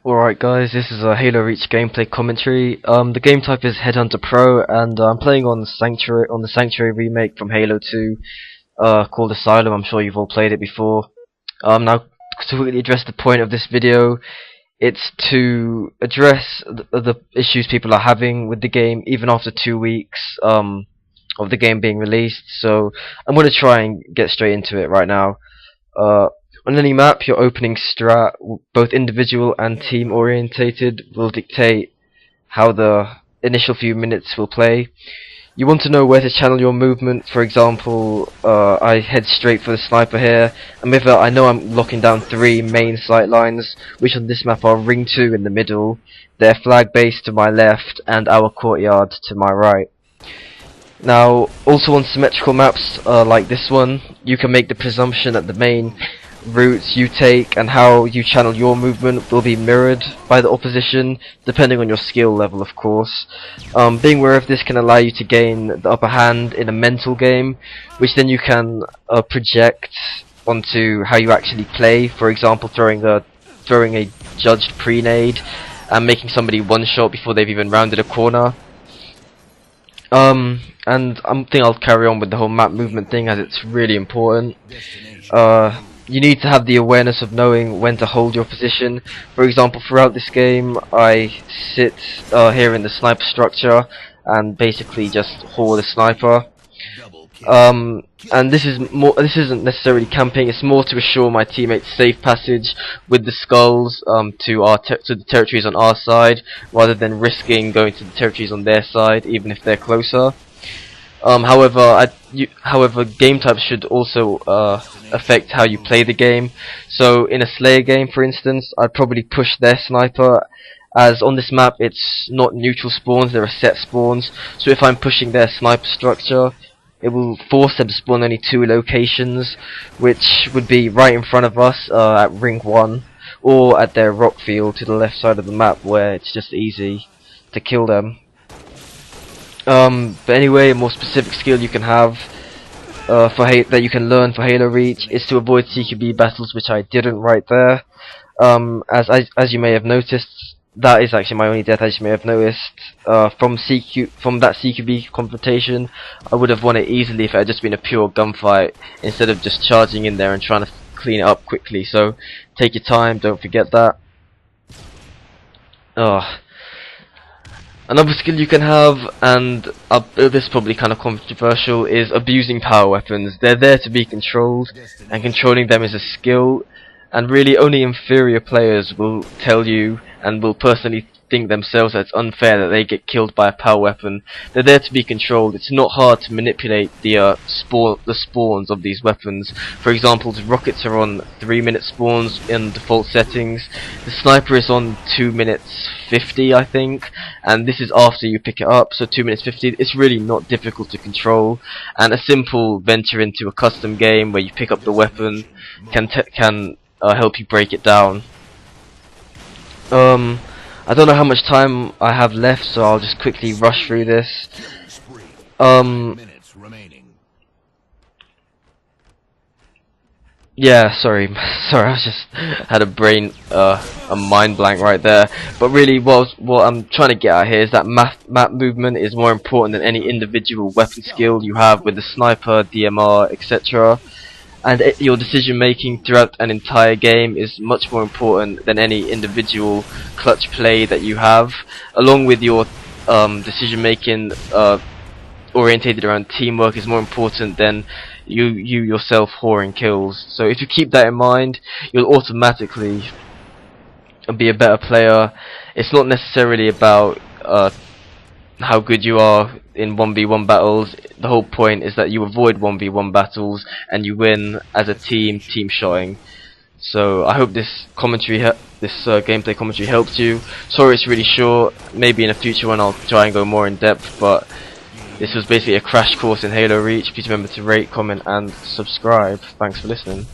Alright guys, this is a Halo Reach gameplay commentary. The game type is Headhunter Pro, and I'm playing on the Sanctuary remake from Halo 2, called Asylum. I'm sure you've all played it before. Now, to really address the point of this video, it's to address the issues people are having with the game, even after 2 weeks of the game being released. So I'm going to try and get straight into it right now. On any map, your opening strat, both individual and team orientated, will dictate how the initial few minutes will play. You want to know where to channel your movement. For example, I head straight for the sniper here, and with that I know I'm locking down 3 main sight lines, which on this map are Ring 2 in the middle, their flag base to my left, and our courtyard to my right. Now, also on symmetrical maps like this one, you can make the presumption that the main routes you take and how you channel your movement will be mirrored by the opposition, depending on your skill level, of course. Being aware of this can allow you to gain the upper hand in a mental game, which then you can project onto how you actually play. For example, throwing a judged pre-nade and making somebody one shot before they've even rounded a corner. And I think I'll carry on with the whole map movement thing, as it's really important. You need to have the awareness of knowing when to hold your position. For example, throughout this game, I sit here in the sniper structure and basically just haul the sniper. And this isn't necessarily camping. It's more to assure my teammates safe passage with the skulls to the territories on our side, rather than risking going to the territories on their side, even if they're closer. However, game types should also affect how you play the game. So in a Slayer game, for instance, I'd probably push their sniper, as on this map it's not neutral spawns, there are set spawns. So if I'm pushing their sniper structure, it will force them to spawn only 2 locations, which would be right in front of us at Ring 1, or at their rock field to the left side of the map, where it's just easy to kill them. But anyway, a more specific skill you can have that you can learn for Halo Reach is to avoid CQB battles, which I didn't right there. As you may have noticed, that is actually my only death. As you may have noticed, from that CQB confrontation, I would have won it easily if it had just been a pure gunfight, instead of just charging in there and trying to clean it up quickly. So take your time, don't forget that. Another skill you can have, and this is probably kind of controversial, is abusing power weapons. They're there to be controlled, and controlling them is a skill, and really only inferior players will tell you and will personally think themselves that it's unfair that they get killed by a power weapon. They're there to be controlled. It's not hard to manipulate the spawns of these weapons. For example, the rockets are on 3-minute spawns in default settings. The sniper is on 2 minutes 50, I think, and this is after you pick it up, so 2 minutes 50. It's really not difficult to control, and a simple venture into a custom game where you pick up the weapon can help you break it down. I don't know how much time I have left, so I'll just quickly rush through this. Yeah, sorry, I just had a mind blank right there. But really, what I'm trying to get at here is that map movement is more important than any individual weapon skill you have with the sniper, DMR, etc. And your decision making throughout an entire game is much more important than any individual clutch play that you have, along with your decision making orientated around teamwork is more important than you yourself whoring kills. So if you keep that in mind, you'll automatically be a better player. It's not necessarily about how good you are in 1v1 battles. The whole point is that you avoid 1v1 battles and you win as a team shotting. So I hope this gameplay commentary helped you. Sorry it's really short. Maybe in a future one I'll try and go more in depth, but this was basically a crash course in Halo Reach. Please remember to rate, comment and subscribe. Thanks for listening.